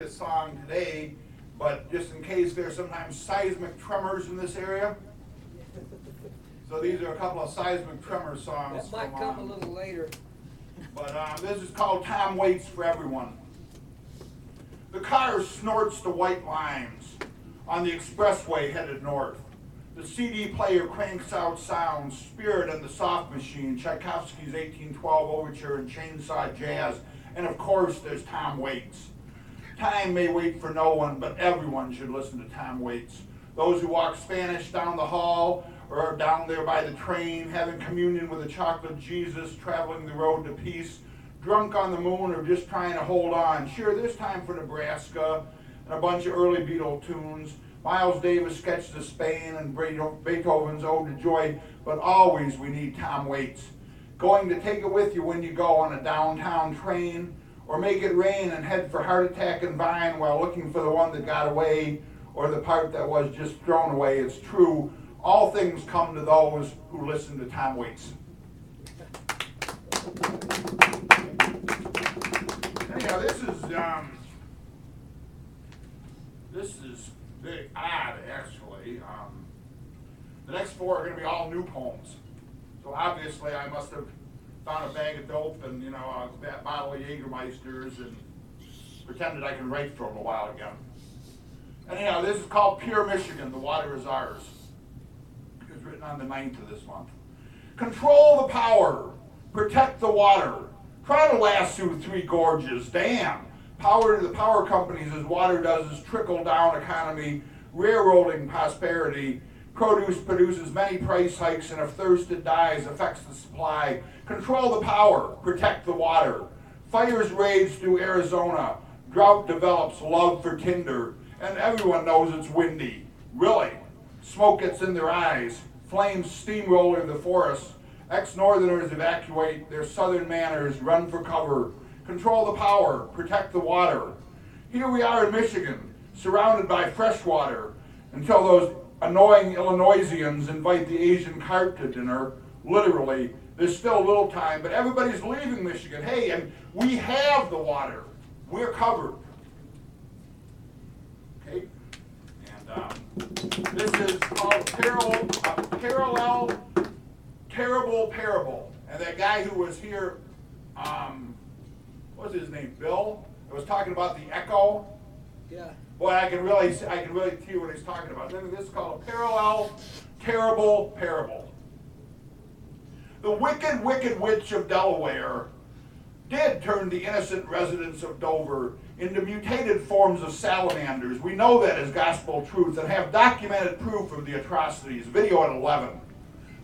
This song today, but just in case there's sometimes seismic tremors in this area. So these are a couple of seismic tremor songs. That might come a little later. But this is called Tom Waits for Everyone. The car snorts the white lines on the expressway headed north. The CD player cranks out sounds, Spirit and the Soft Machine, Tchaikovsky's 1812 Overture and Chainsaw Jazz, and of course there's Tom Waits. Time may wait for no one, but everyone should listen to Tom Waits. Those who walk Spanish down the hall or are down there by the train, having communion with a chocolate Jesus, traveling the road to peace, drunk on the moon, or just trying to hold on. Sure, there's time for Nebraska and a bunch of early Beatle tunes. Miles Davis' Sketch to Spain and Beethoven's Ode to Joy, but always we need Tom Waits. Going to take it with you when you go on a downtown train, or make it rain and head for Heart Attack and Vine while looking for the one that got away, or the part that was just thrown away. It's true, all things come to those who listen to Tom Waits. Anyhow, this is very odd, actually. The next four are going to be all new poems. So obviously I must have found a bag of dope and, a bottle of Jägermeisters and pretended I can write for a little while again. Anyhow, this is called Pure Michigan, The Water is Ours. It was written on the 9th of this month. Control the power, protect the water, try to lasso three gorges, damn. Power to the power companies as water does is trickle down economy, railroading prosperity. Produce produces many price hikes, and if thirst it dies, affects the supply. Control the power, protect the water. Fires rage through Arizona. Drought develops love for tinder, and everyone knows it's windy. Really. Smoke gets in their eyes. Flames steamroller the forests. Ex-northerners evacuate their southern manners, run for cover. Control the power, protect the water. Here we are in Michigan, surrounded by fresh water, until those annoying Illinoisians invite the Asian carp to dinner. Literally, there's still a little time, but everybody's leaving Michigan. Hey, and we have the water. We're covered. Okay? And this is called Parallel Terrible Parable. And that guy who was here, what was his name, Bill? I was talking about the echo. Yeah. Boy, I can really see what he's talking about. Then this is called a Parallel Terrible Parable. The wicked, wicked witch of Delaware did turn the innocent residents of Dover into mutated forms of salamanders. We know that as gospel truth and have documented proof of the atrocities. Video at 11.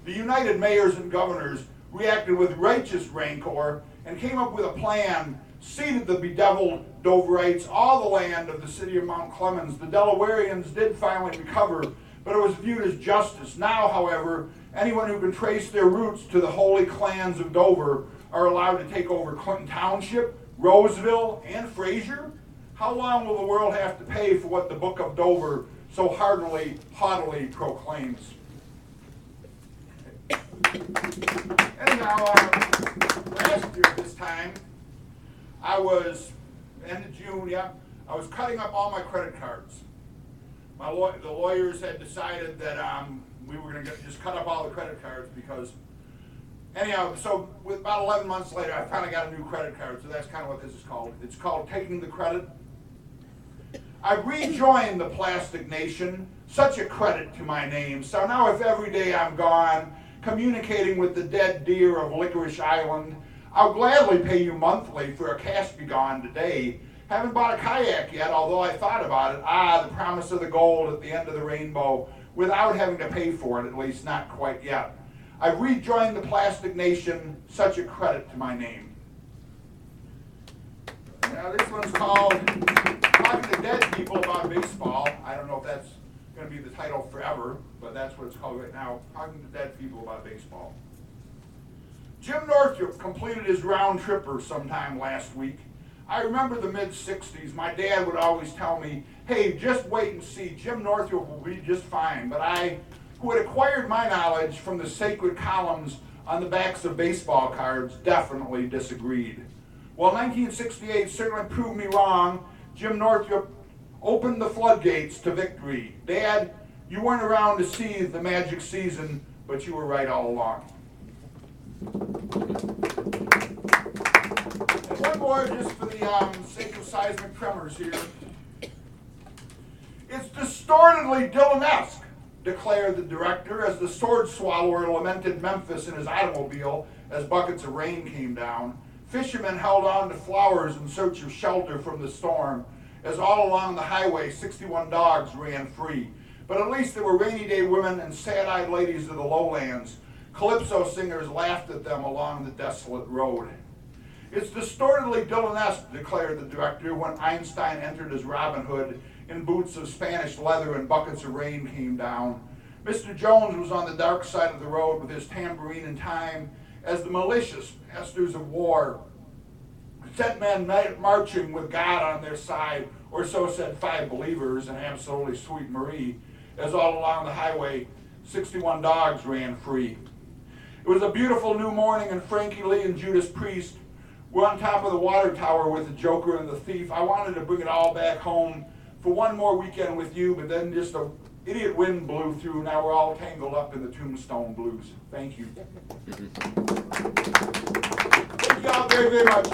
The United Mayors and Governors reacted with righteous rancor and came up with a plan, seeded the bedeviled Doverites, all the land of the city of Mount Clemens. The Delawareans did finally recover, but it was viewed as justice. Now, however, anyone who can trace their roots to the holy clans of Dover are allowed to take over Clinton Township, Roseville, and Fraser. How long will the world have to pay for what the Book of Dover so haughtily proclaims? Anyhow, last year at this time, I was, end of June, I was cutting up all my credit cards. The lawyers had decided that we were going to just cut up all the credit cards because, anyhow, so with about 11 months later, I finally got a new credit card, so that's kind of what this is called. It's called Taking the Credit. I rejoined the Plastic Nation, such a credit to my name. So now if every day I'm gone, communicating with the dead deer of Licorice Island, I'll gladly pay you monthly for a cash be gone today. Haven't bought a kayak yet, although I thought about it. The promise of the gold at the end of the rainbow, without having to pay for it, at least not quite yet. I've rejoined the Plastic Nation, such a credit to my name. Now this one's called Talking to Dead People About Baseball. I don't know if that's going to be the title forever, but that's what it's called right now, Talking to Dead People About Baseball. Jim Northrup completed his round tripper sometime last week. I remember the mid-60s. My dad would always tell me, hey, just wait and see. Jim Northrup will be just fine. But I, who had acquired my knowledge from the sacred columns on the backs of baseball cards, definitely disagreed. Well, 1968 certainly proved me wrong. Jim Northup opened the floodgates to victory. Dad, you weren't around to see the magic season, but you were right all along. And one more just for the sake of seismic tremors here. It's distortedly Dylan-esque, declared the director as the sword swallower lamented Memphis in his automobile as buckets of rain came down. Fishermen held on to flowers in search of shelter from the storm, as all along the highway 61 dogs ran free. But at least there were rainy day women and sad-eyed ladies of the lowlands. Calypso singers laughed at them along the desolate road. It's distortedly Dylan-esque, declared the director when Einstein entered as Robin Hood in boots of Spanish leather and buckets of rain came down. Mr. Jones was on the dark side of the road with his tambourine in time as the malicious masters of war set men marching with God on their side, or so said 5 believers and absolutely sweet Marie, as all along the highway 61 dogs ran free. It was a beautiful new morning, and Frankie Lee and Judas Priest were on top of the water tower with the Joker and the Thief. I wanted to bring it all back home for one more weekend with you, but then just an idiot wind blew through. Now we're all tangled up in the Tombstone Blues. Thank you. Thank you all very, very much.